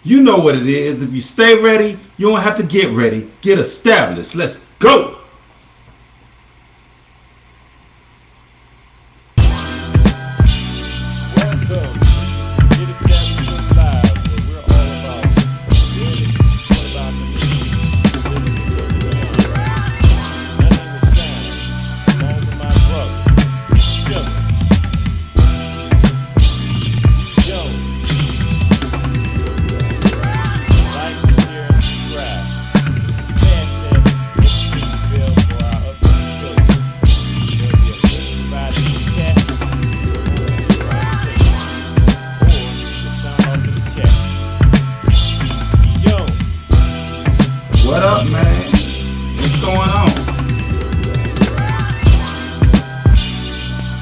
You know what it is. If you stay ready, you don't have to get ready. Get established. Let's go. Welcome to Get Established Live, where we're all about business, all about the news, building and beyond. My name is Shine, along with my brother, Sugar, Jones. Like, share, and subscribe. Smash that notification bell for our upcoming shows. There'll be a link provided in the chat or just sound off in the chat. Yo, What up, man? What's going on?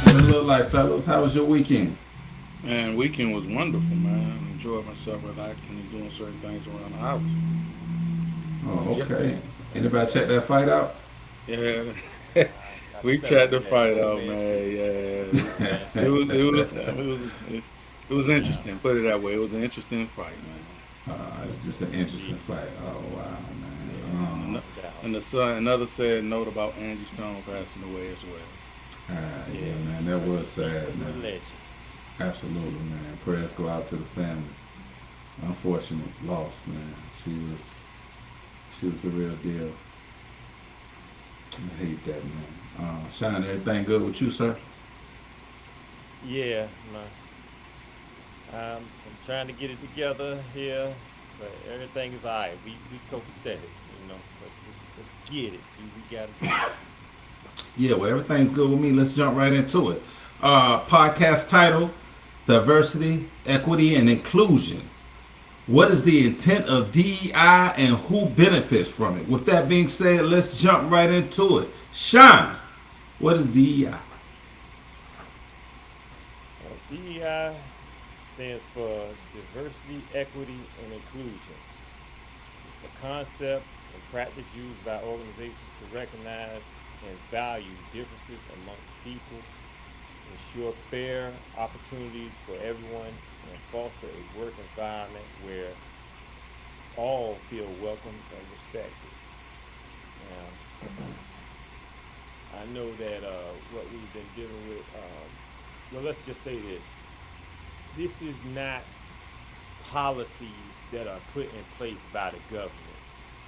What it look like, fellas? How was your weekend? Man, weekend was wonderful, man. Enjoyed myself relaxing and doing certain things around the house. Oh, okay. Anybody check that fight out? Yeah, I we studied checked the that fight young out, man man. shit. Yeah, Man, it was interesting. Put it that way. It was an interesting fight, man. Just an interesting fight. Oh, wow, yeah, man. And, no doubt. and the son, another sad note about Angie Stone passing away as well. Yeah, Yeah, man. That was rest in peace sad, to the man. legend. Absolutely, man. Prayers go out to the family. Unfortunate loss, man. She was the real deal. I hate that, man. Shine, everything good with you, sir? Yeah, man. I'm trying to get it together here, but everything is alright. We copacetic, you know. Let's get it. We gotta do it. Yeah, well, everything's good with me. Let's jump right into it. Podcast title: Diversity, Equity, and Inclusion. What is the intent of DEI and who benefits from it? With that being said, let's jump right into it. Shine, what is DEI? DEI stands for Diversity, Equity, and Inclusion. It's a concept and practice used by organizations to recognize and value differences amongst people, ensure fair opportunities for everyone, and foster a work environment where all feel welcome and respected. Now, I know that what we've been dealing with, well, let's just say this. This is not policies that are put in place by the government.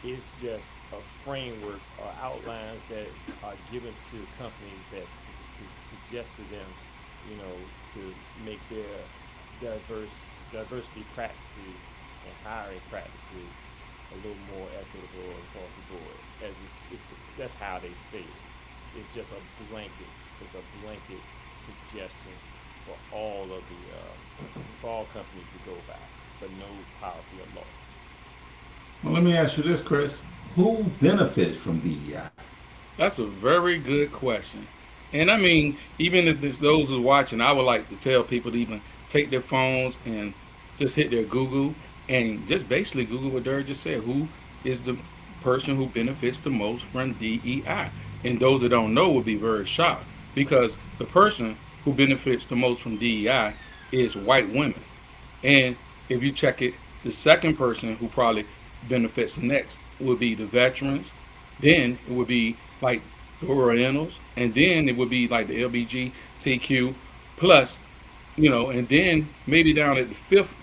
It's just a framework or outlines that are given to companies that to suggest to them, you know, to make their diverse diversity practices and hiring practices a little more equitable across the board. As it's that's how they say it. It's just a blanket. It's a blanket suggestion for all of the for all companies to go by, but no policy or law. Well, let me ask you this, Chris. Who benefits from DEI? That's a very good question. And I mean, even if those who's watching, I would like to tell people to even take their phones and just hit their Google and just basically Google what Derek just said. Who is the person who benefits the most from DEI? And those that don't know will be very shocked because the person who benefits the most from DEI is white women. And if you check it, the second person who probably benefits the next would be the veterans. Then it would be like the Orientals, and then it would be like the LBGTQ plus, and then maybe down at the fifth,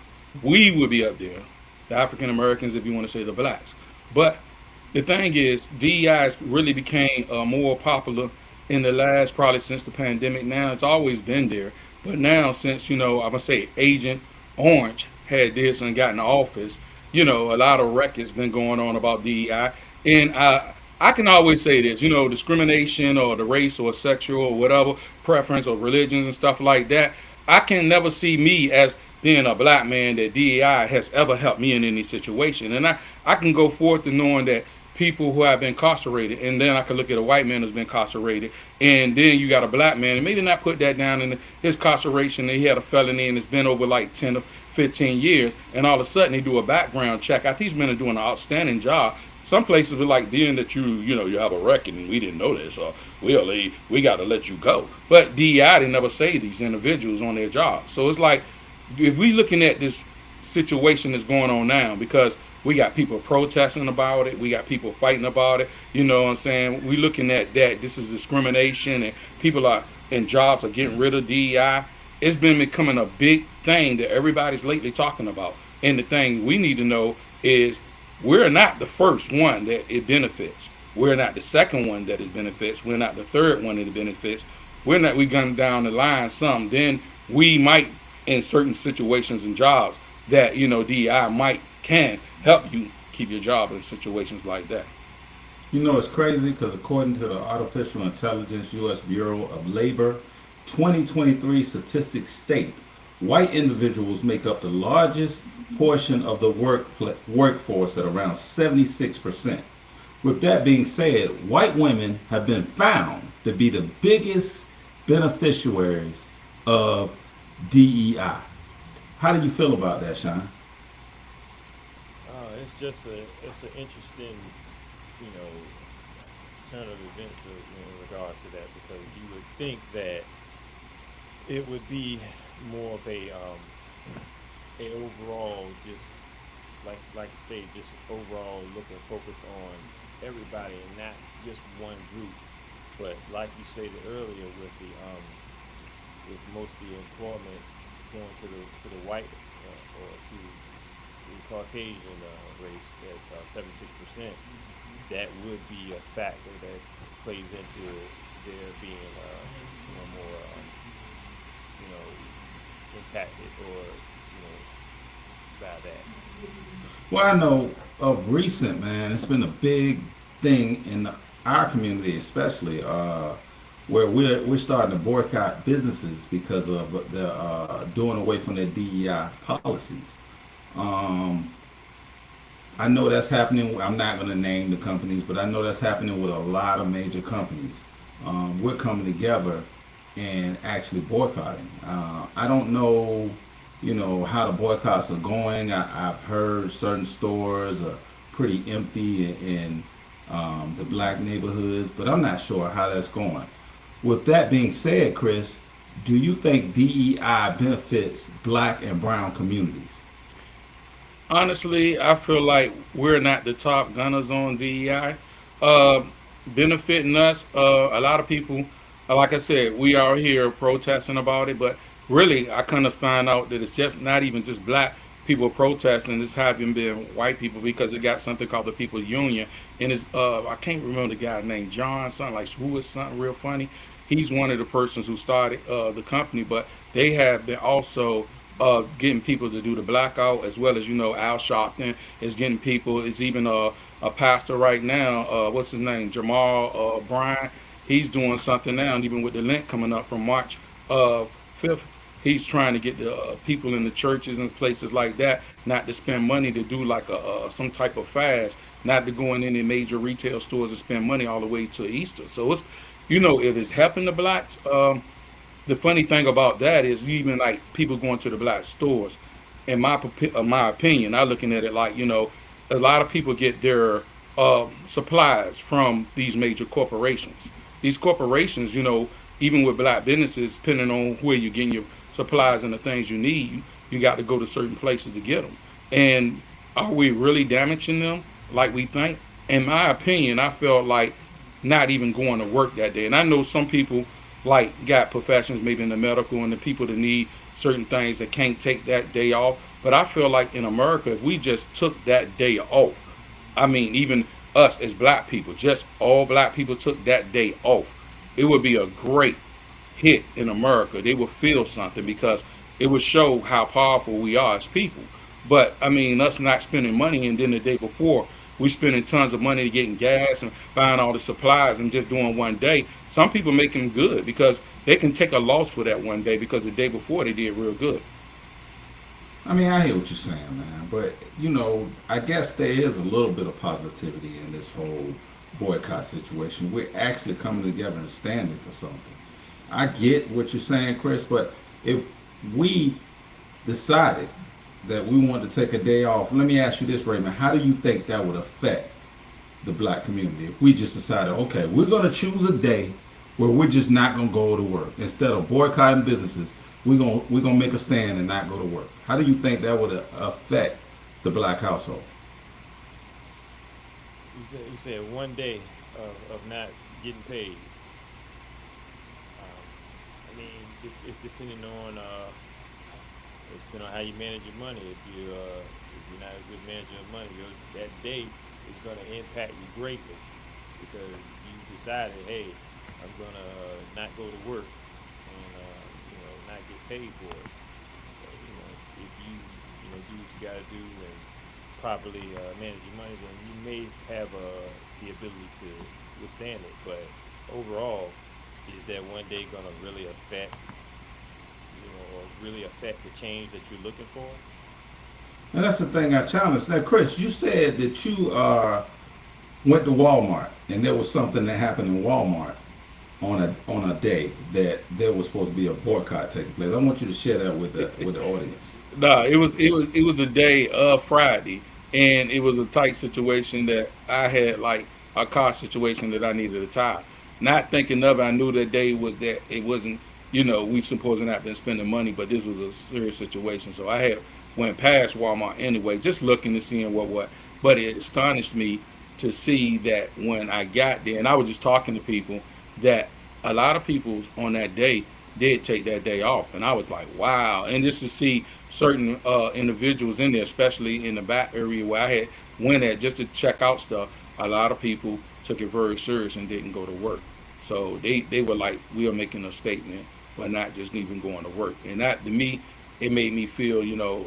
we would be up there, the African Americans, if you want to say the blacks. But the thing is, DEI has really became more popular in the last probably since the pandemic. Now it's always been there, but now since I'm gonna say Agent Orange had this and got in office, a lot of records been going on about DEI, and I can always say this, discrimination or the race or sexual or whatever preference or religions and stuff like that. I can never see me as being a black man that DEI has ever helped me in any situation, and I can go forth to knowing that people who have been incarcerated, and then I could look at a white man who's been incarcerated, and then you got a black man, and maybe not put that down in his incarceration, that he had a felony and it's been over like 10 or 15 years, and all of a sudden they do a background check. I think these men are doing an outstanding job. Some places be like, being that you have a record and we didn't know this, or we got to let you go. But DEI, they never say these individuals on their job. So it's like, if we looking at this situation that's going on now, because we got people protesting about it, we got people fighting about it. You know what I'm saying? We looking at that. This is discrimination, and people are in jobs are getting rid of DEI. It's been becoming a big thing that everybody's lately talking about. And the thing we need to know is we're not the first one that it benefits. We're not the second one that it benefits. We're not the third one that it benefits. We're not. We gun down the line some. Then we might, in certain situations and jobs, that DEI might can help you keep your job in situations like that. You know, it's crazy because according to the Artificial Intelligence U.S. Bureau of Labor, 2023 statistics state white individuals make up the largest portion of the workforce at around 76%. With that being said, white women have been found to be the biggest beneficiaries of DEI. How do you feel about that, Sean? It's an interesting, you know, turn of events in regards to that, because you would think that it would be more of a overall, just like you say, just overall look and focus on everybody and not just one group. But like you stated earlier, with most of the employment going to the white or to the Caucasian race at 76%, that would be a factor that plays into their being more impacted or by that. Well, I know of recent, man, it's been a big thing in our community, especially where we're starting to boycott businesses because of the doing away from their DEI policies. Um, I know that's happening. I'm not going to name the companies, but I know that's happening with a lot of major companies. We're coming together and actually boycotting. I don't know, how the boycotts are going. I've heard certain stores are pretty empty in the black neighborhoods, but I'm not sure how that's going. With that being said, Chris, do you think DEI benefits black and brown communities? Honestly, I feel like we're not the top gunners on DEI. Uh, Benefiting us, a lot of people, like I said, we are here protesting about it, but really, I kind of find out that it's just not even just black people protesting, it's having been white people, because it got something called the People's Union. And it's, I can't remember the guy named John, something like Swoosh, something real funny. He's one of the persons who started the company, but they have been also getting people to do the blackout, as well as Al Sharpton is getting people. It's even a pastor right now. What's his name? Jamal Bryan. He's doing something now, and even with the Lent coming up from March 5th, he's trying to get the people in the churches and places like that not to spend money to do like some type of fast, not to go in any major retail stores and spend money all the way to Easter. So it's it is helping the blacks. The funny thing about that is, even like people going to the black stores, in my opinion, I looking at it like, a lot of people get their supplies from these major corporations. These corporations, even with black businesses, depending on where you're getting your supplies and the things you need, you got to go to certain places to get them. And are we really damaging them like we think? In my opinion, I felt like not even going to work that day. And I know some people like got professions, maybe in the medical, and the people that need certain things that can't take that day off. But I feel like in America, if we just took that day off, I mean, even us as black people, just all black people took that day off, it would be a great hit in America. They would feel something, because it would show how powerful we are as people. But I mean, us not spending money, and then the day before we spending tons of money getting gas and buying all the supplies and just doing one day. Some people make them good because they can take a loss for that one day, because the day before they did real good. I mean, I hear what you're saying, man. But, I guess there is a little bit of positivity in this whole boycott situation. We're actually coming together and standing for something. I get what you're saying, Chris, but if we decided that we wanted to take a day off, let me ask you this, Raymond. How do you think that would affect the black community if we just decided, okay, we're going to choose a day where we're just not going to go to work? Instead of boycotting businesses, we're gonna make a stand and not go to work. How do you think that would affect the black household? You said one day of not getting paid. I mean, it's depending on how you manage your money. If you're not a good manager of money, that day is going to impact you greatly because you decided, hey, I'm going to not go to work and not get paid for it. So, if you do what you got to do and properly manage your money, then you may have the ability to withstand it. But overall, is that one day going to really affect or really affect the change that you're looking for? And that's the thing I challenge. Now, Chris, you said that you went to Walmart and there was something that happened in Walmart on a day that there was supposed to be a boycott taking place. I want you to share that with the audience. No, it was the day of Friday, and it was a tight situation that I had, like a car situation that I needed a tire. Not thinking of it, I knew that day was that it wasn't. We supposed to not been spending money, but this was a serious situation. So I had went past Walmart anyway, just looking to seeing what. But it astonished me to see that when I got there, and I was just talking to people, that a lot of people on that day did take that day off, and I was like, wow. And just to see certain individuals in there, especially in the back area where I had went at just to check out stuff, a lot of people took it very serious and didn't go to work. So they were like, we are making a statement, but not just even going to work. And that, to me, it made me feel,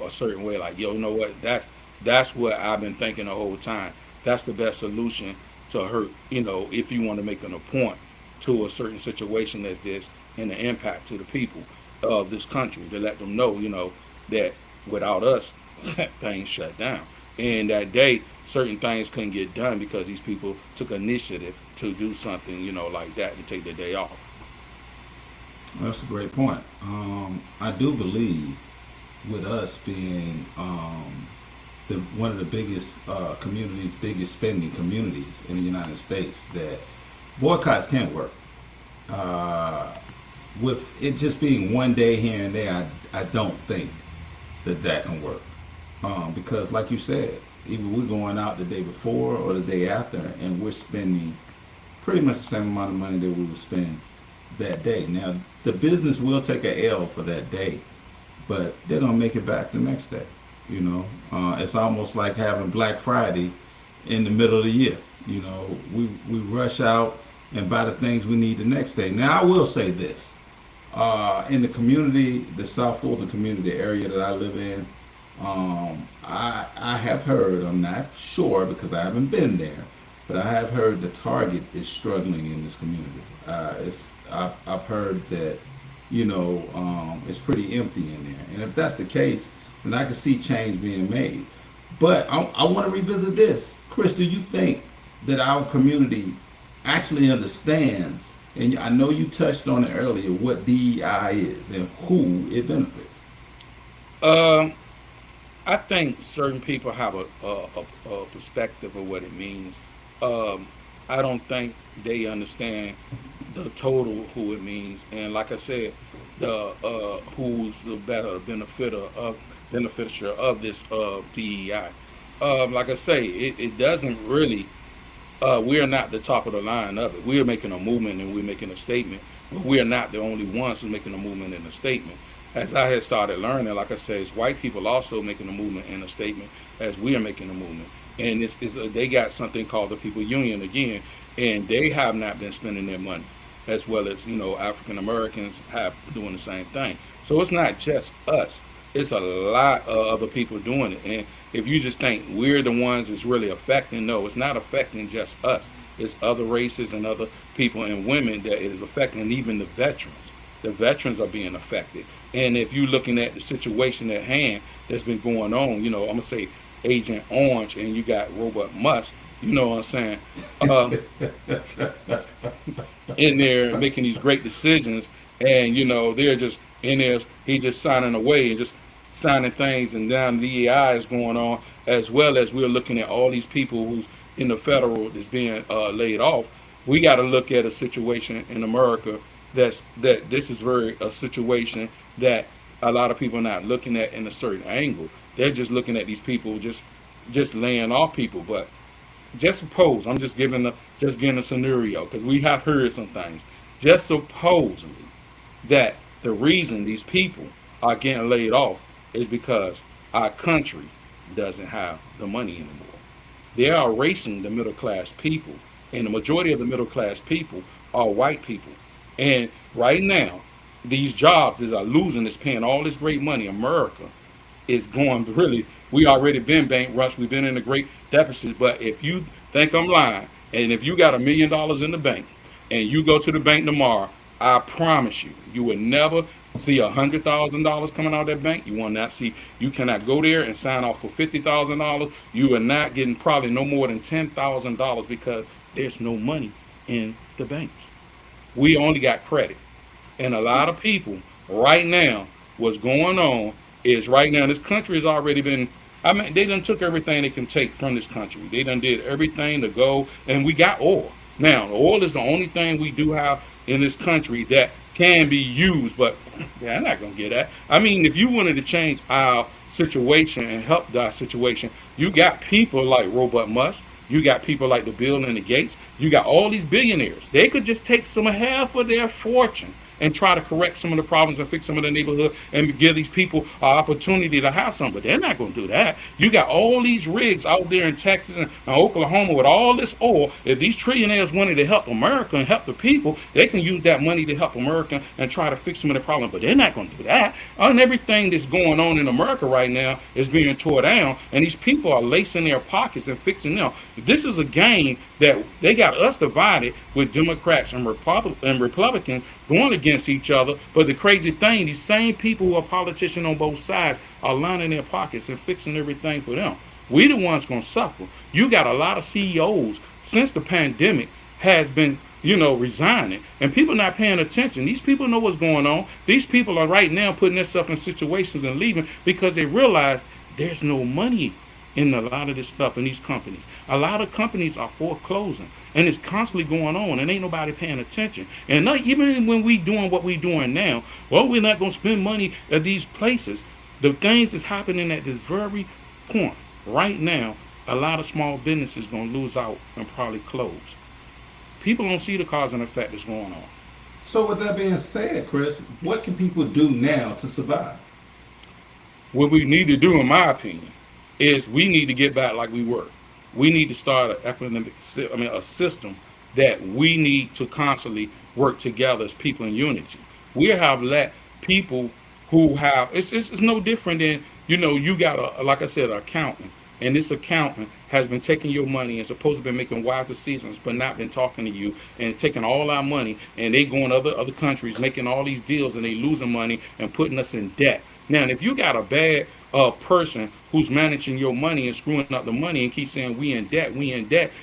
a certain way, like, yo, you know what, that's what I've been thinking the whole time. That's the best solution to hurt, if you want to make an point to a certain situation as this and the impact to the people of this country, to let them know, that without us, things shut down. And that day, certain things couldn't get done because these people took initiative to do something, like that, to take the day off. That's a great point. I do believe with us being one of the biggest communities, biggest spending communities in the United States, that boycotts can't work. With it just being one day here and there, I don't think that can work. Because like you said, either we're going out the day before or the day after, and we're spending pretty much the same amount of money that we would spend that day. Now, the business will take a L for that day, but they're gonna make it back the next day. It's almost like having Black Friday in the middle of the year. We rush out and buy the things we need the next day. Now, I will say this: in the community, the South Fulton community area that I live in, I have heard, I'm not sure because I haven't been there, but I have heard the Target is struggling in this community. I've heard that it's pretty empty in there, and if that's the case, then I can see change being made. But I want to revisit this, Chris. Do you think that our community actually understands? And I know you touched on it earlier, what DEI is and who it benefits. I think certain people have a perspective of what it means. I don't think they understand the total who it means, and like I said, the who's the better beneficiary of this DEI. Like I say, it doesn't really. We are not the top of the line of it. We are making a movement and we're making a statement, but we are not the only ones who's making a movement and a statement. As I had started learning, like I said, it's white people also making a movement and a statement as we are making a movement. And they got something called the People Union again, and they have not been spending their money, as well as African Americans have doing the same thing. So it's not just us; it's a lot of other people doing it. And if you just think we're the ones it's really affecting, no, it's not affecting just us. It's other races and other people and women that it is affecting, and even the veterans. The veterans are being affected. And if you're looking at the situation at hand that's been going on, I'm gonna say Agent Orange, and you got Robert Musk, you know what I'm saying, in there making these great decisions, and they're just in there, he's just signing away and just signing things, and down the DEI is going on, as well as we're looking at all these people who's in the federal that's being laid off. We got to look at a situation in America that this is very a situation that a lot of people are not looking at in a certain angle. They're just looking at these people just laying off people. But just suppose I'm just giving a scenario because we have heard some things. Just supposedly that the reason these people are getting laid off is because our country doesn't have the money anymore. They are erasing the middle class people, and the majority of the middle class people are white people. And right now, these jobs that are losing, is paying all this great money. America is going really. We already been bankrupt. We've been in a great deficit. But if you think I'm lying, and if you got $1 million in the bank, and you go to the bank tomorrow, I promise you, you will never see $100,000 coming out of that bank. You will not see. You cannot go there and sign off for $50,000. You are not getting probably no more than $10,000 because there's no money in the banks. We only got credit. And a lot of people right now, what's going on is right now this country has already been. I mean, they done took everything they can take from this country. They done did everything to go, and we got oil. Now, oil is the only thing we do have in this country that can be used, but they're not gonna get that. I mean, if you wanted to change our situation and help our situation, you got people like Robert Musk. You got people like the Bill and the Gates. You got all these billionaires. They could just take some half of their fortune and try to correct some of the problems and fix some of the neighborhood and give these people an opportunity to have something. But they're not going to do that. You got all these rigs out there in Texas and Oklahoma with all this oil. If these trillionaires wanted to help America and help the people, they can use that money to help America and try to fix some of the problems. But they're not going to do that. And everything that's going on in America right now is being tore down, and these people are lacing their pockets and fixing them. This is a game that they got us divided with Democrats and Republicans going against each other. But the crazy thing, these same people who are politicians on both sides are lining their pockets and fixing everything for them. We the ones going to suffer. You got a lot of CEOs since the pandemic has been, resigning, and people not paying attention. These people know what's going on. These people are right now putting themselves in situations and leaving because they realize there's no money in a lot of this stuff in these companies. A lot of companies are foreclosing, and it's constantly going on, and ain't nobody paying attention. And not, even when we doing what we doing now, well, we're not going to spend money at these places. The things that's happening at this very point right now, a lot of small businesses going to lose out and probably close. People don't see the cause and effect that's going on. So with that being said, Chris, what can people do now to survive? What we need to do, in my opinion, is we need to get back like we were. We need to start a system that we need to constantly work together as people in unity. We have let people who have, it's no different than, you got like I said, an accountant, and this accountant has been taking your money and supposed to be making wise decisions, but not been talking to you and taking all our money, and they going to other countries making all these deals, and they losing money and putting us in debt. Now, if you got a bad person who's managing your money and screwing up the money and keep saying we in debt,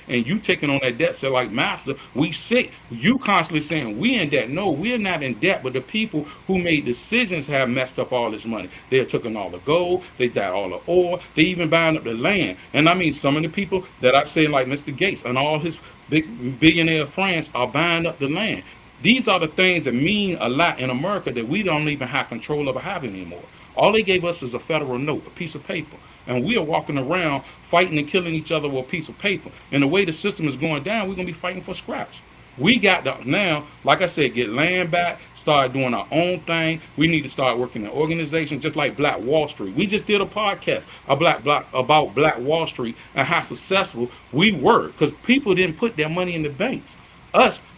and you taking on that debt, say like, master, we sick. You constantly saying we in debt. No, we're not in debt, but the people who made decisions have messed up all this money. They have taken all the gold, they got all the oil, they even buying up the land. And I mean, some of the people that I say like Mr. Gates and all his big billionaire friends are buying up the land. These are the things that mean a lot in America that we don't even have control over having anymore. All they gave us is a federal note, a piece of paper. And we are walking around fighting and killing each other with a piece of paper. And the way the system is going down, we're going to be fighting for scraps. We got to now, like I said, get land back, start doing our own thing. We need to start working in organizations just like Black Wall Street. We just did a podcast about Black Wall Street and how successful we were because people didn't put their money in the banks.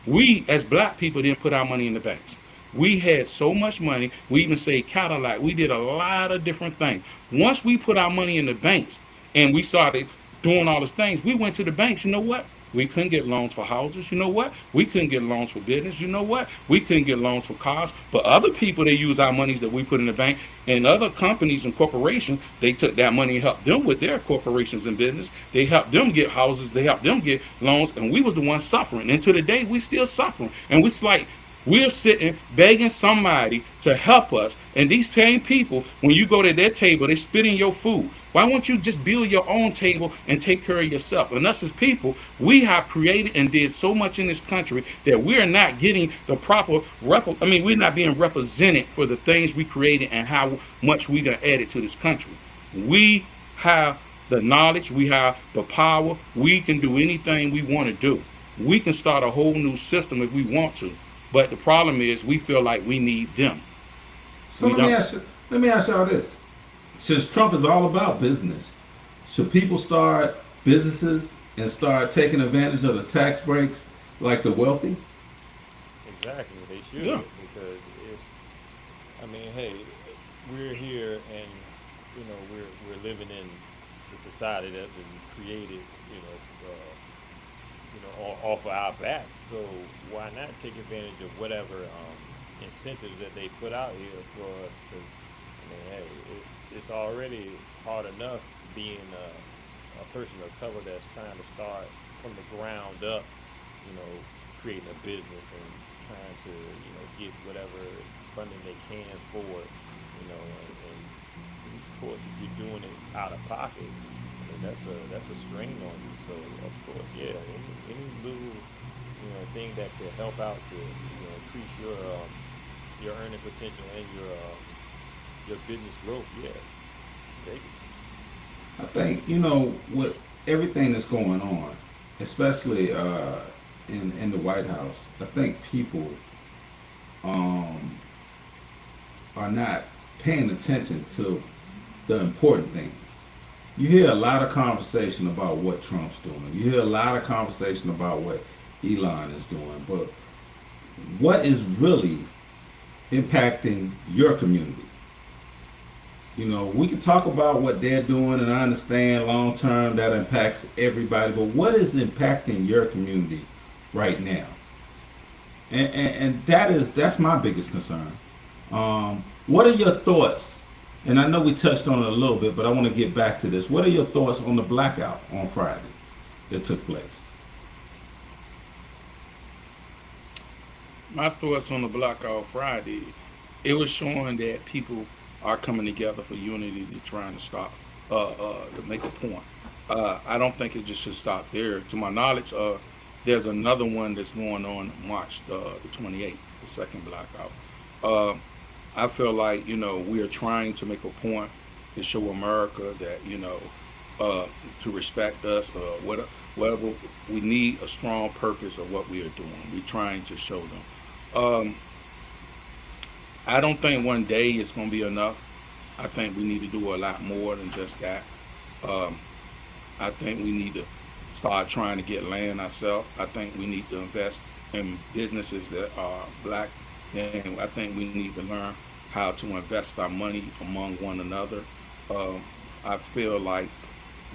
We as black people didn't put our money in the banks. We had so much money. We even say Cadillac. We did a lot of different things. Once we put our money in the banks and we started doing all these things, we went to the banks. You know what? We couldn't get loans for houses. You know what? We couldn't get loans for business. You know what? We couldn't get loans for cars. But other people, they use our monies that we put in the bank, and other companies and corporations, they took that money and helped them with their corporations and business. They helped them get houses. They helped them get loans, and we was the ones suffering. And to the day, we still suffering. And it's like, We're sitting begging somebody to help us. And these same people, when you go to their table, they spit in your food. Why won't you just build your own table and take care of yourself? And us as people, we have created and did so much in this country that we are not getting the proper we're not being represented for the things we created and how much we done added to this country. We have the knowledge, we have the power, we can do anything we want to do. We can start a whole new system if we want to. But the problem is we feel like we need them. So We don't. let me ask y'all this. Since Trump is all about business, should people start businesses and start taking advantage of the tax breaks like the wealthy? Exactly, they should, Yeah. because it's. I mean, hey, we're here, and we're living in the society that's been created, off of our back. So why not take advantage of whatever incentives that they put out here for us? Because I mean, hey, it's already hard enough being a person of color that's trying to start from the ground up, creating a business and trying to get whatever funding they can for it, and of course if you're doing it out of pocket, I mean that's a strain on you. So of course, yeah, any little thing that could help out to increase your earning potential and your business growth, yeah, take it. I think, with everything that's going on, especially in the White House, I think people um, are not paying attention to the important things. You hear a lot of conversation about what Trump's doing. You hear a lot of conversation about what Elon is doing. But what is really impacting your community? We can talk about what they're doing, and I understand long term that impacts everybody. But what is impacting your community right now? And that's my biggest concern. What are your thoughts? And I know we touched on it a little bit, but I want to get back to this. What are your thoughts on the blackout on Friday that took place? My thoughts on the blackout Friday, it was showing that people are coming together for unity to trying to stop, to make a point. I don't think it just should stop there. To my knowledge, there's another one that's going on March the 28th, the second blackout. Uh, I feel like we are trying to make a point to show America that to respect us. Whatever we need a strong purpose of what we are doing. We're trying to show them. Um, I don't think one day is going to be enough. I think we need to do a lot more than just that. Um, I think we need to start trying to get land ourselves. I think we need to invest in businesses that are black, and I think we need to learn how to invest our money among one another. Um, I feel like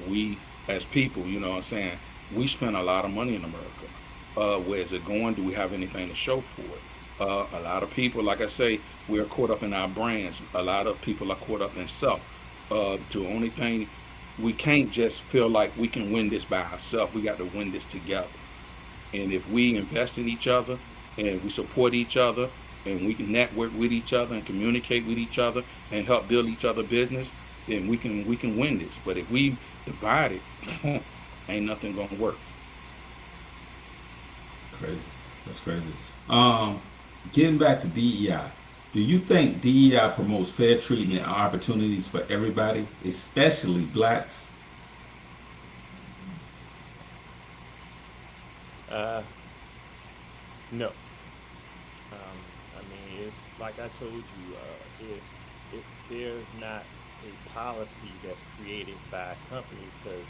we, as people, what I'm saying, we spend a lot of money in America. Where is it going? Do we have anything to show for it? A lot of people, like I say, we're caught up in our brands. A lot of people are caught up in self. The only thing, we can't just feel like we can win this by ourselves. We got to win this together. And if we invest in each other and we support each other and we can network with each other and communicate with each other and help build each other business, then we can win this. But if we divide it, ain't nothing gonna work. Crazy. That's crazy. Getting back to DEI, do you think DEI promotes fair treatment and opportunities for everybody, especially blacks? Uh, no. I mean, it's like I told you. If there's not a policy that's created by companies, because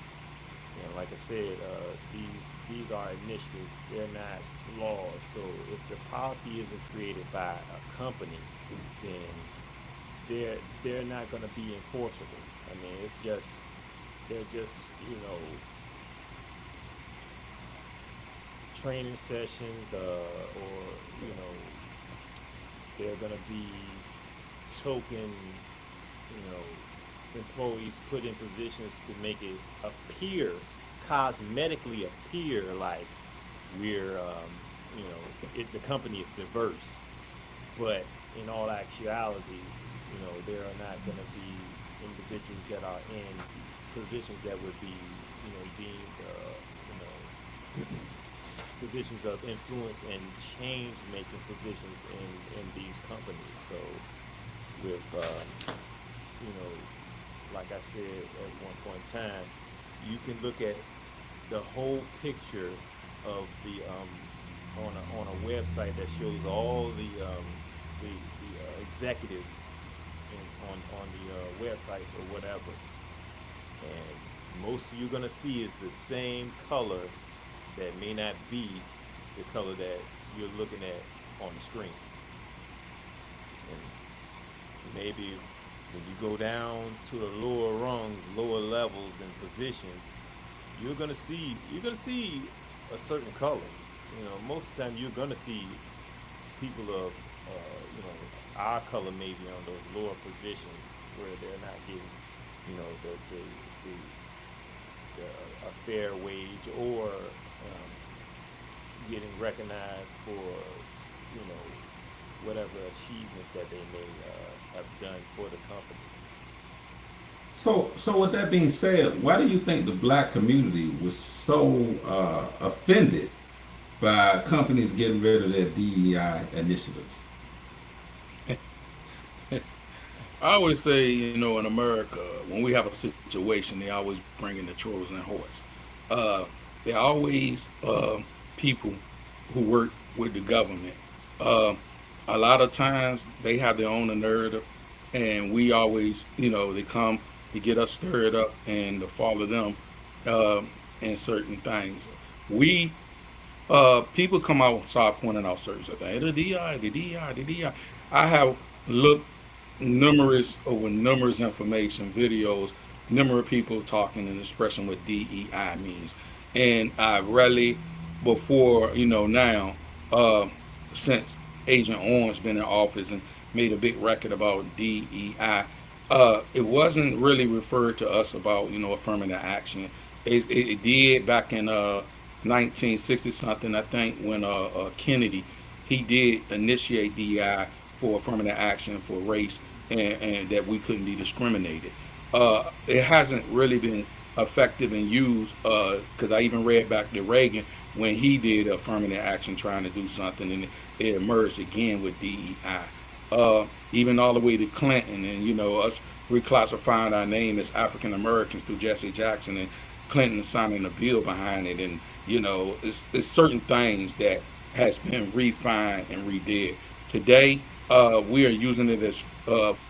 like I said, these are initiatives. They're not laws. So if the policy isn't created by a company, then they're not going to be enforceable. I mean, they're just training sessions, or they're going to be token, employees put in positions to make it appear, cosmetically appear like we're the company is diverse, but in all actuality, there are not going to be individuals that are in positions that would be, deemed, positions of influence and change making positions in these companies. So with, like I said at one point in time, you can look at the whole picture of the on a website that shows all the executives on the websites or whatever, and most of you're gonna see is the same color that may not be the color that you're looking at on the screen. And maybe when you go down to the lower rungs, lower levels and positions, you're gonna see a certain color. Most of the time you're gonna see people of our color maybe on those lower positions where they're not getting the a fair wage or getting recognized for whatever achievements that they may have done for the company. So with that being said, why do you think the black community was so offended by companies getting rid of their DEI initiatives? I always say, in America, when we have a situation, they always bring in the Trojan horse. Uh, there are always people who work with the government. Uh, a lot of times they have their own narrative, and we always, they come to get us stirred up and to follow them uh, in certain things. We people come out and start pointing out certain things. The DI, the DI, the DI. I have looked numerous information, videos, numerous people talking and expressing what DEI means. And I rarely before, now, uh, since Agent Orange been in office and made a big record about DEI, it wasn't really referred to us about, affirmative action. It did back in 1960 something, I think, when Kennedy, he did initiate DEI for affirmative action for race and that we couldn't be discriminated. It hasn't really been effective and used because I even read back to Reagan when he did affirmative action trying to do something and it emerged again with DEI. Even all the way to Clinton and us reclassifying our name as African Americans through Jesse Jackson and Clinton signing a bill behind it, and it's certain things that has been refined and redid. Today, we are using it as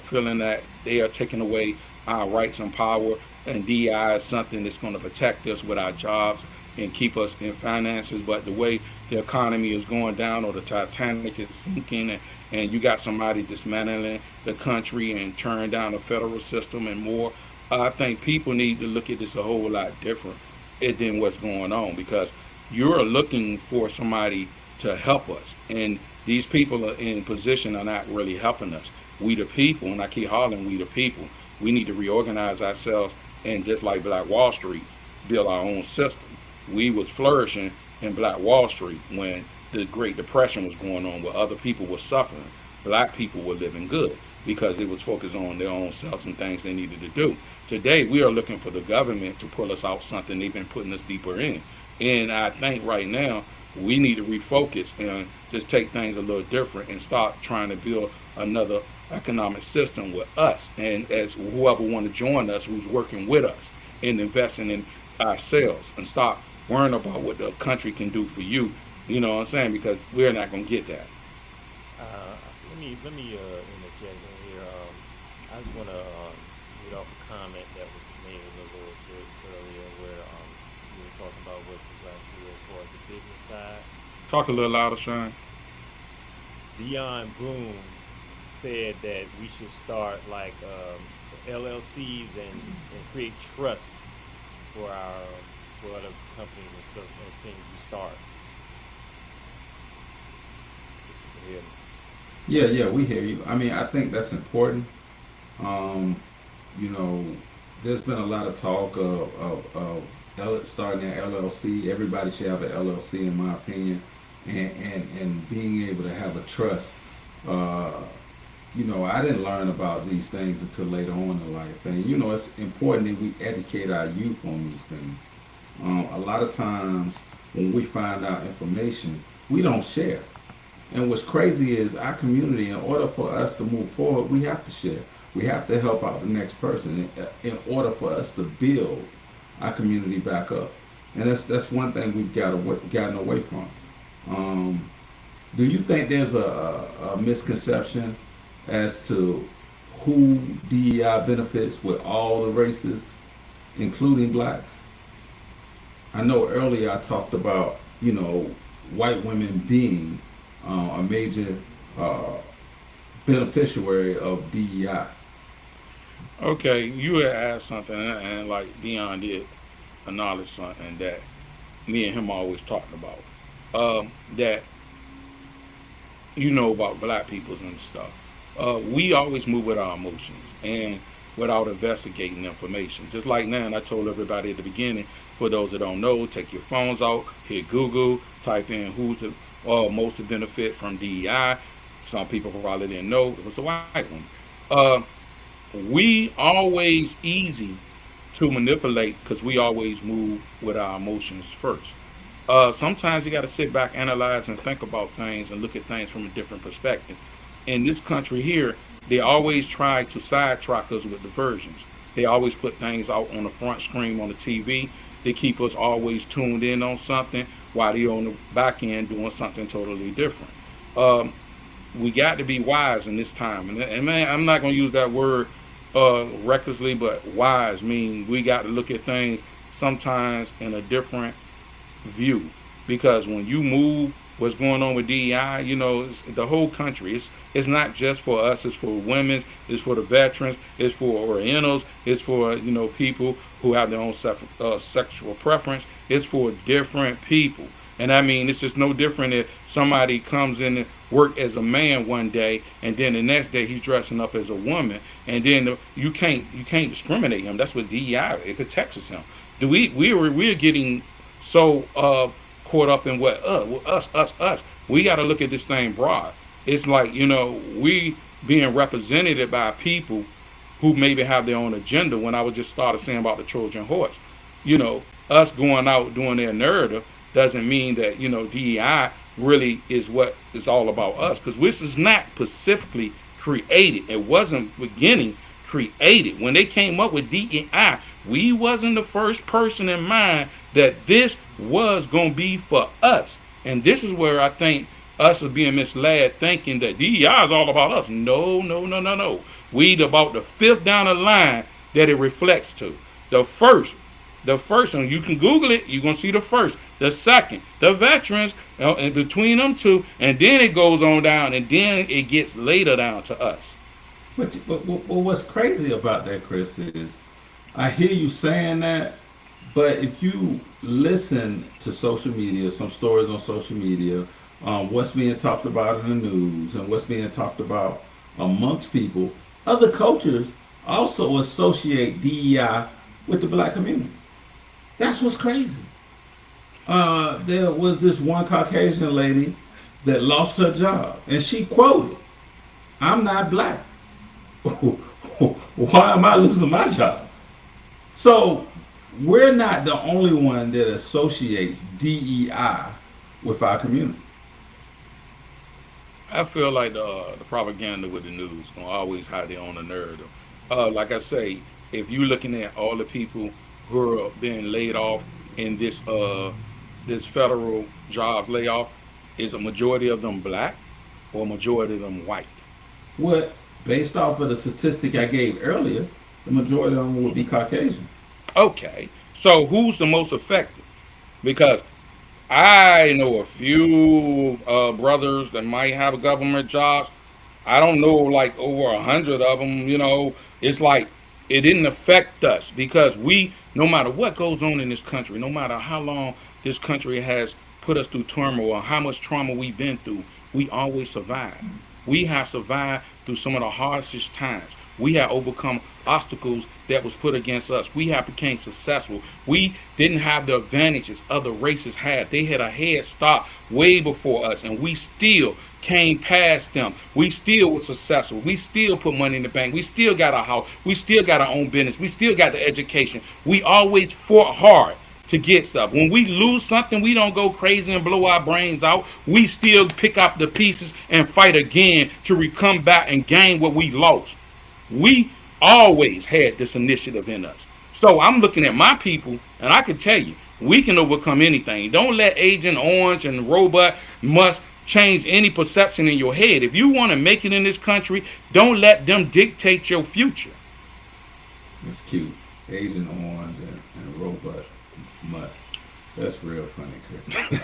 feeling that they are taking away our rights and power, and DEI is something that's going to protect us with our jobs and keep us in finances. But the way the economy is going down, or the Titanic is sinking, and you got somebody dismantling the country and tearing down the federal system and more, I think people need to look at this a whole lot different than what's going on, because you're looking for somebody to help us, and these people are in position are not really helping us. We the people, and I keep hollering, we the people. We need to reorganize ourselves and just like Black Wall Street, build our own system. We was flourishing in Black Wall Street when the Great Depression was going on, where other people were suffering. Black people were living good because it was focused on their own selves and things they needed to do. Today, we are looking for the government to pull us out something they've been putting us deeper in. And I think right now, we need to refocus and just take things a little different and start trying to build another economic system with us, and as whoever want to join us who's working with us and investing in ourselves, and stop worrying about what the country can do for you, what I'm saying, because we're not going to get that. Let me interject in here. I just want to read off a comment that was made a little bit earlier, where you were talking about what the black do as far as the business side. Talk a little louder, Sean. Dion Boone said that we should start like LLCs and create trust for other companies and stuff and things we start. Yeah. Yeah, we hear you. I mean, I think that's important. Um, you know, there's been a lot of talk of starting an LLC. Everybody should have an LLC, in my opinion. and being able to have a trust. Uh, I didn't learn about these things until later on in life, and it's important that we educate our youth on these things. A lot of times when we find out information, we don't share. And what's crazy is our community, in order for us to move forward, we have to share. We have to help out the next person in order for us to build our community back up. And that's one thing we've gotten away from. Um, do you think there's a misconception as to who DEI benefits with all the races, including blacks? I know earlier I talked about, white women being a major uh, beneficiary of DEI. Okay, you had asked something, and like Dion did acknowledge something that me and him always talking about. That about black peoples and stuff. We always move with our emotions and without investigating information. Just like now, and I told everybody at the beginning, for those that don't know, take your phones out, hit Google, type in who's the most to benefit from DEI. Some people probably didn't know it was a white one. Uh, we always easy to manipulate because we always move with our emotions first. Sometimes you got to sit back, analyze, and think about things and look at things from a different perspective. In this country here, they always try to sidetrack us with diversions. They always put things out on the front screen on the TV. They keep us always tuned in on something while they're on the back end doing something totally different. Um, we got to be wise in this time. And man, I'm not going to use that word recklessly, but wise mean we got to look at things sometimes in a different view, because when you move what's going on with DEI, it's the whole country. It's not just for us. It's for women. It's for the veterans. It's for Orientals. It's for people who have their own sexual preference. It's for different people. And I mean, it's just no different if somebody comes in and work as a man one day, and then the next day he's dressing up as a woman, and then you can't discriminate him. That's what DEI, it protects him. Do we're getting so caught up in what us. We got to look at this thing broad. It's like we being represented by people who maybe have their own agenda. When I was just started saying about the Trojan horse, us going out doing their narrative doesn't mean that DEI really is what is all about us, because this is not specifically created. It wasn't beginning created. When they came up with DEI, we wasn't the first person in mind that this was going to be for us. And this is where I think us are being misled, thinking that DEI is all about us. No, no, no, no, no. We about the fifth down the line that it reflects to. The first one, you can Google it, you're going to see the first. The second, the veterans, and between them two, and then it goes on down, and then it gets later down to us. But what's crazy about that, Chris, is I hear you saying that, but if you listen to social media, some stories on social media, what's being talked about in the news and what's being talked about amongst people, other cultures also associate DEI with the black community. That's what's crazy. There was this one Caucasian lady that lost her job, and she quoted, "I'm not black. Why am I losing my job?" So we're not the only one that associates DEI with our community. I feel like the propaganda with the news gonna always have their own narrative. Like I say, if you're looking at all the people who are being laid off in this federal job layoff, is a majority of them black or a majority of them white? What, based off of the statistic I gave earlier, the majority of them would be Caucasian. Okay, so who's the most affected? Because I know a few brothers that might have government jobs. I don't know, like over 100 of them. It's like it didn't affect us because no matter what goes on in this country, no matter how long this country has put us through turmoil, how much trauma we've been through, we always survive. We have survived through some of the harshest times. We have overcome obstacles that was put against us. We have became successful. We didn't have the advantages other races had. They had a head start way before us, and we still came past them. We still were successful. We still put money in the bank. We still got our house. We still got our own business. We still got the education. We always fought hard to get stuff. When we lose something, we don't go crazy and blow our brains out. We still pick up the pieces and fight again to come back and gain what we lost. We always had this initiative in us. So I'm looking at my people, and I can tell you, we can overcome anything. Don't let Agent Orange and Robot must change any perception in your head. If you want to make it in this country, don't let them dictate your future. It's cute. Agent Orange and Robot must. That's real funny, Chris.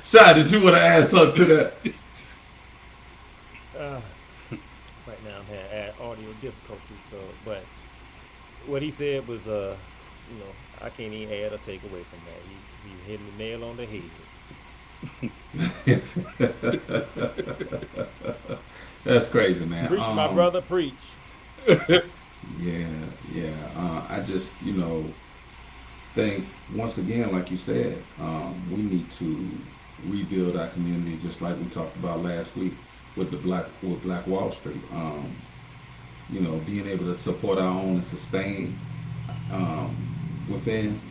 Shai, did you want to add something to that? Right now I'm having audio difficulties, so but what he said was, I can't even add or take away from that. He hit the nail on the head. That's crazy, man. Preach, my brother, preach. Yeah. I just, think once again, like you said, we need to rebuild our community, just like we talked about last week with Black Wall Street. Being able to support our own and sustain within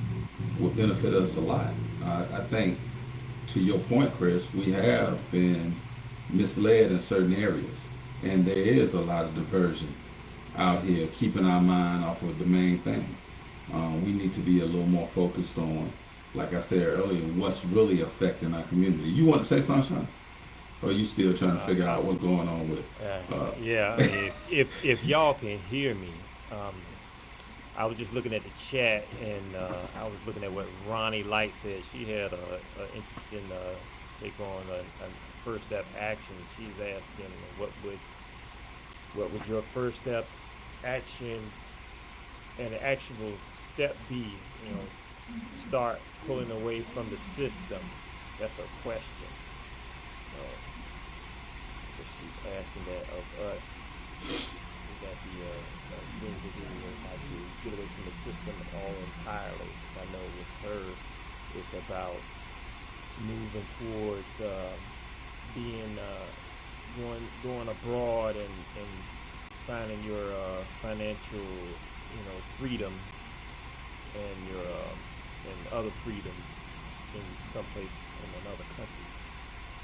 would benefit us a lot. I think, to your point, Chris, we have been misled in certain areas, and there is a lot of diversion out here, keeping our mind off of the main thing. We need to be a little more focused on, like I said earlier, what's really affecting our community. You want to say something, Sean? Or are you still trying to figure out what's going on with it? Yeah, I mean, if y'all can hear me, I was just looking at the chat, and I was looking at what Ronnie Light said. She had a interesting take on a first step action. She's asking what would your first step action and an actionable step be? Start pulling away from the system. That's a question. She's asking that of us. Would that be a thing to do, how to get away from the system all entirely? I know with her, it's about moving towards being going abroad and finding your financial, freedom and your and other freedoms in someplace in another country.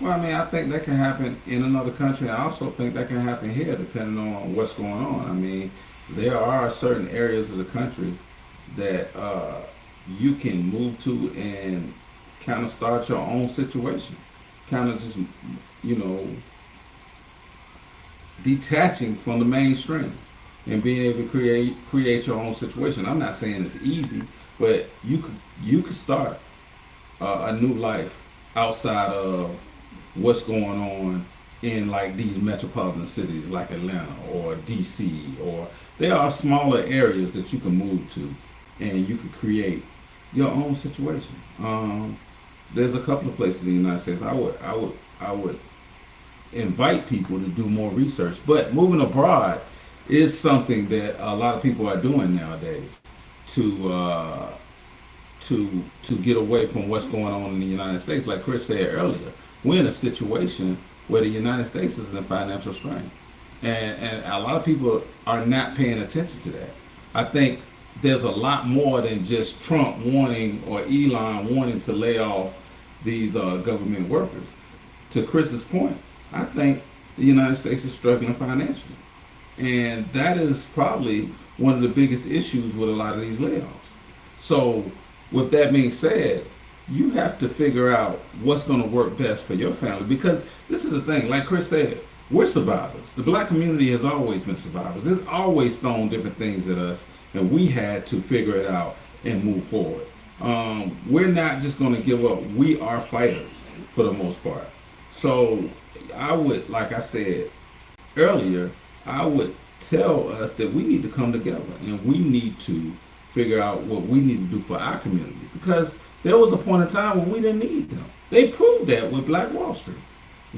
Well, I mean, I think that can happen in another country. I also think that can happen here, depending on what's going on. I mean, there are certain areas of the country that you can move to and kind of start your own situation. Kind of just, detaching from the mainstream and being able to create your own situation. I'm not saying it's easy, but you could start a new life outside of what's going on in like these metropolitan cities like Atlanta or DC, or there are smaller areas that you can move to and you could create your own situation. There's a couple of places in the United States I would invite people to do more research, but moving abroad is something that a lot of people are doing nowadays to get away from what's going on in the United States. Like Chris said earlier, we're in a situation where the United States is in financial strain, and a lot of people are not paying attention to that. I think there's a lot more than just Trump wanting or Elon wanting to lay off these government workers. To Chris's point, I think the United States is struggling financially. And that is probably one of the biggest issues with a lot of these layoffs. So, with that being said, you have to figure out what's going to work best for your family. Because this is the thing, like Chris said, we're survivors. The black community has always been survivors. It's always thrown different things at us, and we had to figure it out and move forward. We're not just going to give up. We are fighters for the most part. So I would, like I said earlier, I would tell us that we need to come together and we need to figure out what we need to do for our community, because there was a point in time when we didn't need them. They proved that with Black Wall Street.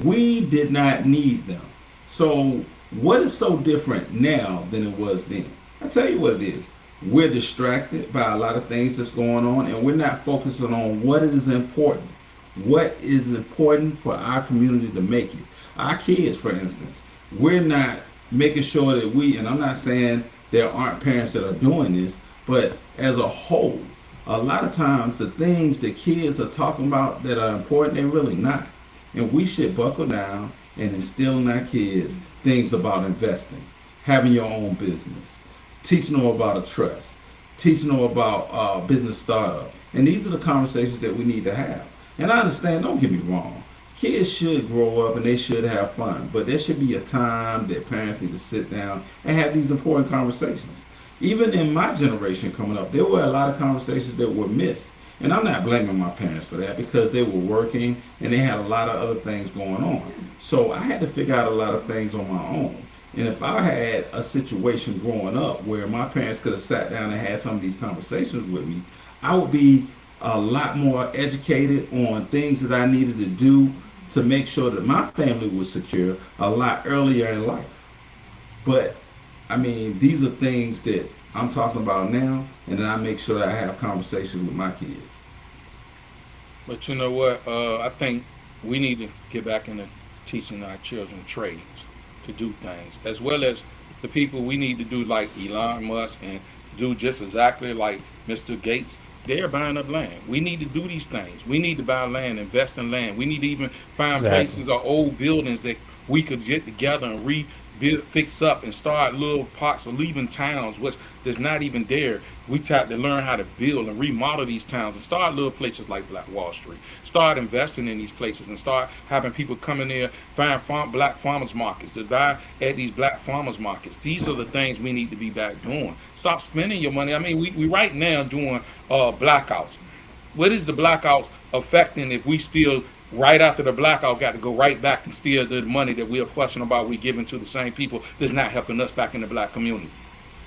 We did not need them. So What is so different now than it was then? I tell you what it is. We're distracted by a lot of things that's going on, and we're not focusing on what is important. What is important for our community to make it? Our kids, for instance, we're not making sure that and I'm not saying there aren't parents that are doing this, but as a whole, a lot of times the things that kids are talking about that are important, they're really not. And we should buckle down and instill in our kids things about investing, having your own business, teaching them about a trust, teaching them about business startup. And these are the conversations that we need to have. And I understand, don't get me wrong, kids should grow up and they should have fun, but there should be a time that parents need to sit down and have these important conversations. Even in my generation coming up, there were a lot of conversations that were missed. And I'm not blaming my parents for that because they were working and they had a lot of other things going on. So I had to figure out a lot of things on my own. And if I had a situation growing up where my parents could have sat down and had some of these conversations with me, I would be a lot more educated on things that I needed to do to make sure that my family was secure a lot earlier in life. But I mean, these are things that I'm talking about now, and then I make sure that I have conversations with my kids. But you know what? I think we need to get back into teaching our children trades to do things, as well as the people we need to do like Elon Musk and do just exactly like Mr. Gates. They're buying up land. We need to do these things. We need to buy land, invest in land. We need to even find places or old buildings that we could get together and rebuild, fix up, and start little parts of leaving towns which that's not even there. We have to learn how to build and remodel these towns and start little places like Black Wall Street. Start investing in these places and start having people come in there, find black farmers markets to buy at these black farmers markets. These are the things we need to be back doing. Stop spending your money. I mean, we right now doing blackouts. What is the blackouts affecting if we still right after the blackout got to go right back and steal the money that we are fussing about we giving to the same people that's not helping us back in the black community?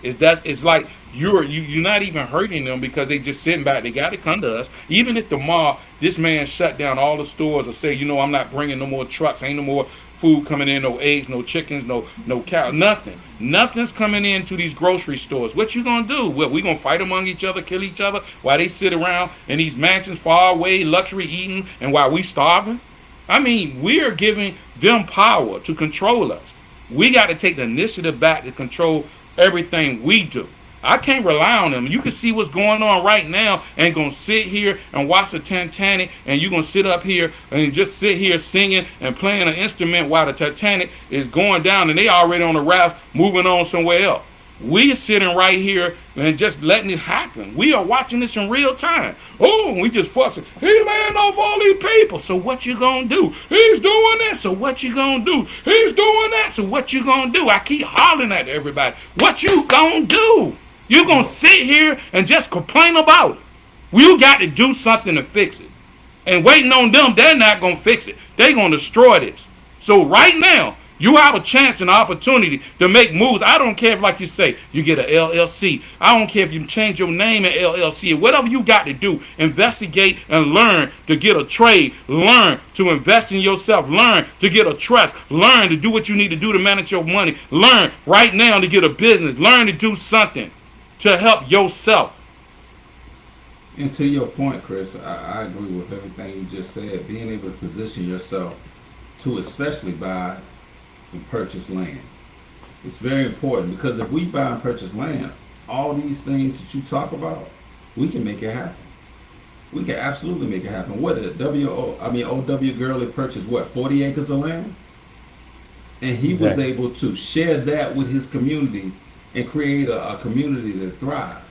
It's like you're not even hurting them because they just sitting back. They got to come to us. Even if tomorrow this man shut down all the stores or say, you know, I'm not bringing no more trucks, ain't no more food coming in, no eggs, no chickens, no cow, nothing. Nothing's coming into these grocery stores. What you gonna do? What, we gonna fight among each other, kill each other while they sit around in these mansions far away, luxury eating, and while we starving? I mean, we are giving them power to control us. We got to take the initiative back to control everything we do. I can't rely on them. You can see what's going on right now and gonna sit here and watch the Titanic, and you're gonna sit up here and just sit here singing and playing an instrument while the Titanic is going down and they already on the raft moving on somewhere else. We are sitting right here and just letting it happen. We are watching this in real time. Oh, we just fussing. He laying off all these people. So what you gonna do? He's doing this. So what you gonna do? He's doing that. So what you gonna do? I keep hollering at everybody. What you gonna do? You gonna sit here and just complain about it? You got to do something to fix it. And waiting on them, they're not gonna fix it. They're gonna destroy this. So right now, you have a chance and opportunity to make moves. I don't care if, like you say, you get an LLC. I don't care if you change your name in LLC. Whatever you got to do, investigate and learn to get a trade. Learn to invest in yourself. Learn to get a trust. Learn to do what you need to do to manage your money. Learn right now to get a business. Learn to do something to help yourself. And to your point, Chris, I agree with everything you just said. Being able to position yourself to especially buy and purchase land. It's very important because if we buy and purchase land, all these things that you talk about, we can make it happen. We can absolutely make it happen. What did O.W. Gurley purchased 40 acres of land? And he was able to share that with his community and create a community that thrives.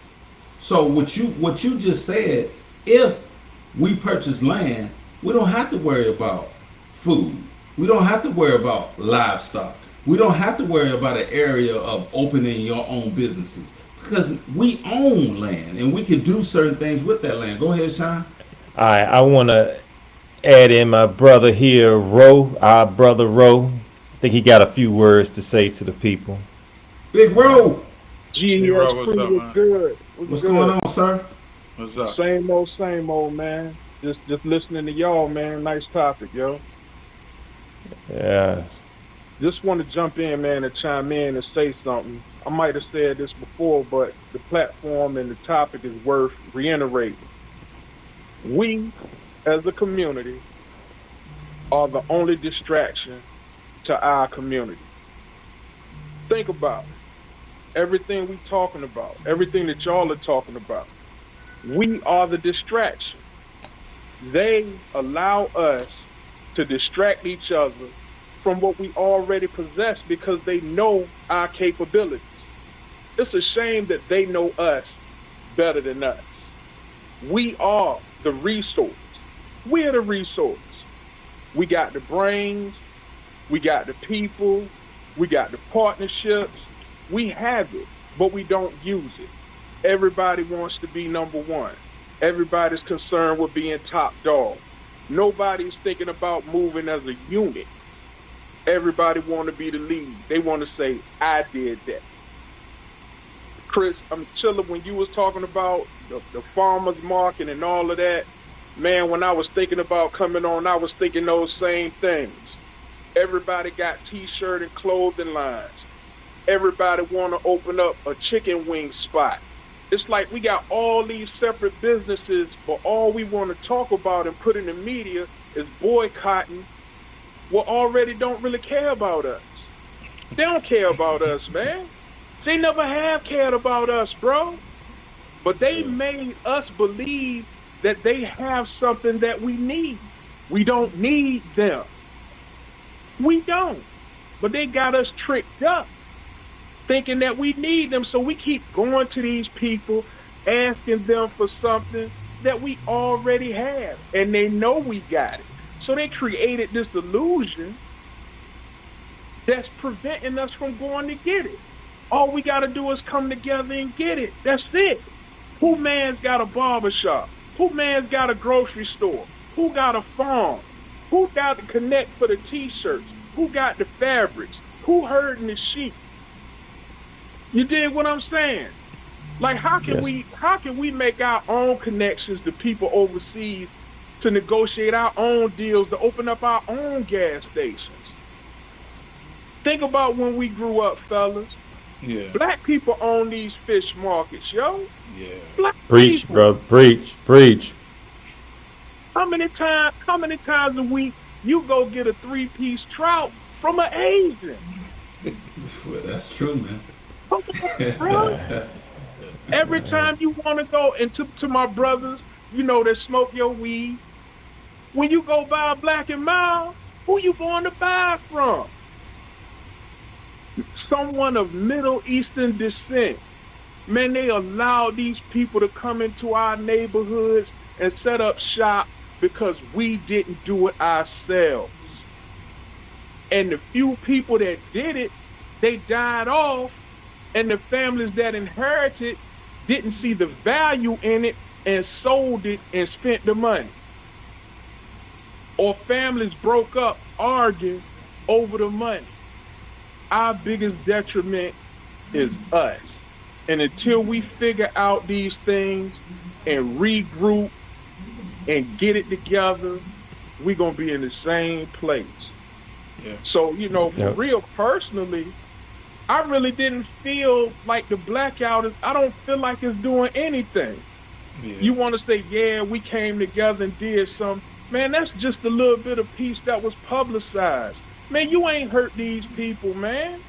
So what you just said, if we purchase land, we don't have to worry about food. We don't have to worry about livestock. We don't have to worry about an area of opening your own businesses because we own land and we can do certain things with that land. Go ahead, Sean. All right, I want to add in my brother here, Ro, our brother Ro. I think he got a few words to say to the people. Big Ro. GES what's up, was man? good. What's going on, sir? What's up? Same old, man. Just listening to y'all, man. Nice topic, yo. Yeah. Just want to jump in, man, and chime in and say something. I might have said this before, but the platform and the topic is worth reiterating. We, as a community, are the only distraction to our community. Think about it. Everything we talking about, everything that y'all are talking about, we are the distraction. They allow us to distract each other from what we already possess because they know our capabilities. It's a shame that they know us better than us. We are the resource. We're the resource. We got the brains, we got the people, we got the partnerships. We have it, but we don't use it. Everybody wants to be number one. Everybody's concerned with being top dog. Nobody's thinking about moving as a unit. Everybody want to be the lead. They want to say, I did that. Chris, I'm chilling when you was talking about the farmer's market and all of that. Man, when I was thinking about coming on, I was thinking those same things. Everybody got t-shirt and clothing lines. Everybody want to open up a chicken wing spot. It's like we got all these separate businesses, but all we want to talk about and put in the media is boycotting what already don't really care about us. They don't care about us, man. They never have cared about us, bro. But they made us believe that they have something that we need. We don't need them. We don't. But they got us tricked up, thinking that we need them. So we keep going to these people, asking them for something that we already have. And they know we got it. So they created this illusion that's preventing us from going to get it. All we got to do is come together and get it. That's it. Who man's got a barbershop? Who man's got a grocery store? Who got a farm? Who got to connect for the t-shirts? Who got the fabrics? Who herding the sheep? You dig what I'm saying? Like, how can we make our own connections to people overseas to negotiate our own deals, to open up our own gas stations? Think about when we grew up, fellas. Yeah. Black people own these fish markets, yo. Yeah. Black Preach, people. bro. Preach. How many times a week you go get a 3-piece trout from an Asian? Well, that's true, man. Come on, bro. Every time you want to go, and to my brothers, that smoke your weed, when you go buy a Black and Mild, who you going to buy from? Someone of Middle Eastern descent. Man, they allow these people to come into our neighborhoods and set up shop because we didn't do it ourselves. And the few people that did it, they died off, and the families that inherited didn't see the value in it and sold it and spent the money. Or families broke up arguing over the money. Our biggest detriment is us. And until we figure out these things and regroup and get it together, we're going to be in the same place. Yeah. So, for real, personally, I really didn't feel like the blackout, I don't feel like it's doing anything. Yeah. You want to say, yeah, we came together and did something. Man, that's just a little bit of piece that was publicized. Man, you ain't hurt these people, man.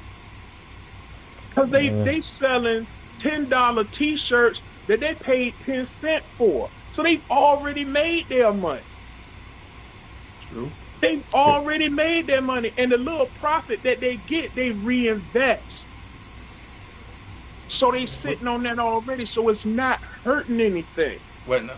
Because they selling $10 t-shirts that they paid 10 cents for. So they've already made their money. True. They've already made their money. And the little profit that they get, they reinvest. So they sitting on that already. So it's not hurting anything.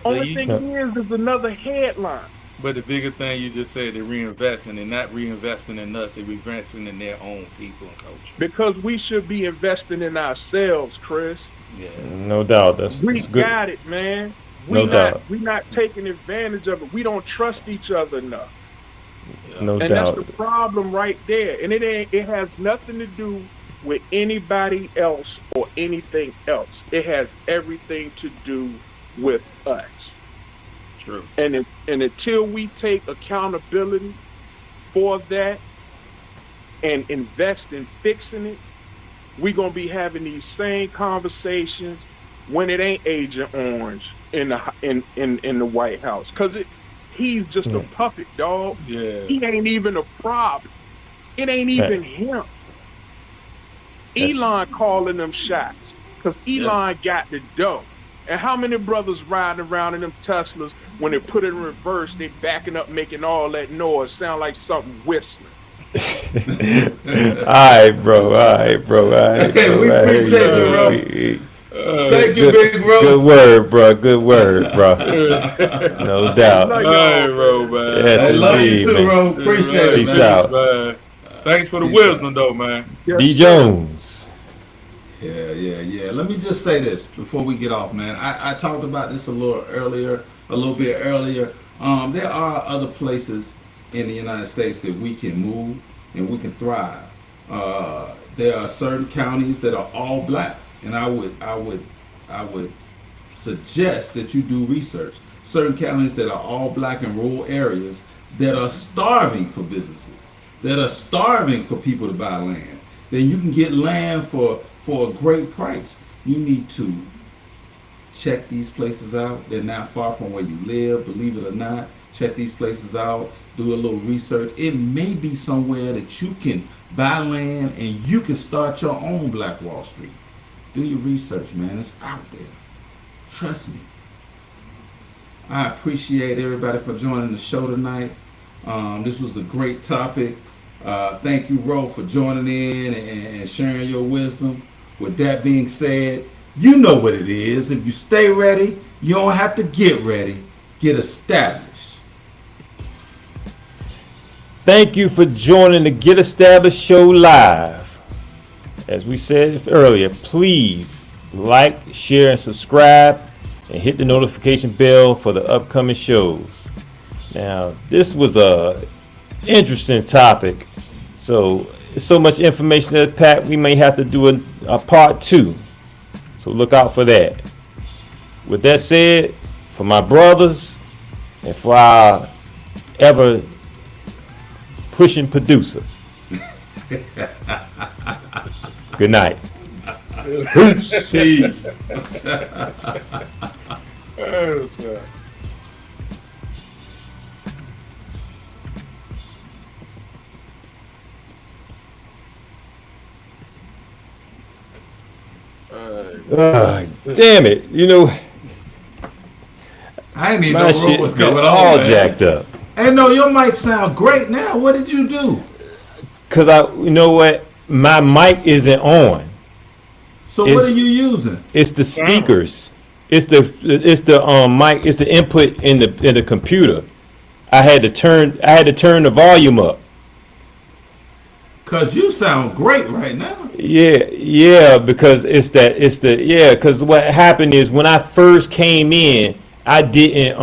Only thing is another headline. But the bigger thing you just said, they're reinvesting. They're not reinvesting in us. They're reinvesting in their own people and culture. Because we should be investing in ourselves, Chris. Yeah. No doubt. That's good. Got it, man. No doubt. We're not taking advantage of it. We don't trust each other enough. Yeah. No And doubt. that's the problem right there. And it has nothing to do with anybody else or anything else. It has everything to do with us. True. And until we take accountability for that, and invest in fixing it, we're gonna be having these same conversations when it ain't Agent Orange in the White House. Cause he's just a puppet, dog. Yeah. He ain't even a prop. It ain't even him. Elon calling them shots. Cause Elon got the dough. And how many brothers riding around in them Teslas, when they put it in reverse, they backing up, making all that noise, sound like something whistling. All right, bro. Hey, we appreciate you, bro. Thank you, big bro. Good word, bro. Good word, bro. No doubt. Love All right, y'all, bro, man. Yes, I love you indeed, too, man. bro. Appreciate it, Peace man. out. Man. Thanks for the wisdom, though, man. Yes, D sir. Jones. Yeah. Let me just say this before we get off, man. I talked about this a little bit earlier. There are other places in the United States that we can move and we can thrive. There are certain counties that are all black, and I would suggest that you do research. Certain counties that are all black in rural areas that are starving for businesses, that are starving for people to buy land. Then you can get land for a great price. You need to check these places out. They're not far from where you live, believe it or not. Check these places out. Do a little research. It may be somewhere that you can buy land and you can start your own Black Wall Street. Do your research, man. It's out there. Trust me. I appreciate everybody for joining the show tonight. This was a great topic. Thank you, Ro, for joining in and sharing your wisdom. With that being said, you know what it is. If you stay ready, you don't have to get ready. Get established. Thank you for joining the Get Established Show live. As we said earlier, please like, share, and subscribe, and hit the notification bell for the upcoming shows. Now, this was a interesting topic, so much information that packed. We may have to do a part 2, so look out for that. With that said, for my brothers and for our ever pushing producer, good night. Peace. Damn it. You know, I ain't even my know Ro shit was been coming all on, man. jacked up. Hey, no, your mic sound great now. What did you do? Cause you know what? My mic isn't on. So what are you using? It's the speakers. It's the mic. It's the input in the computer. I had to turn the volume up. Cause you sound great right now. Yeah, because because what happened is when I first came in, I didn't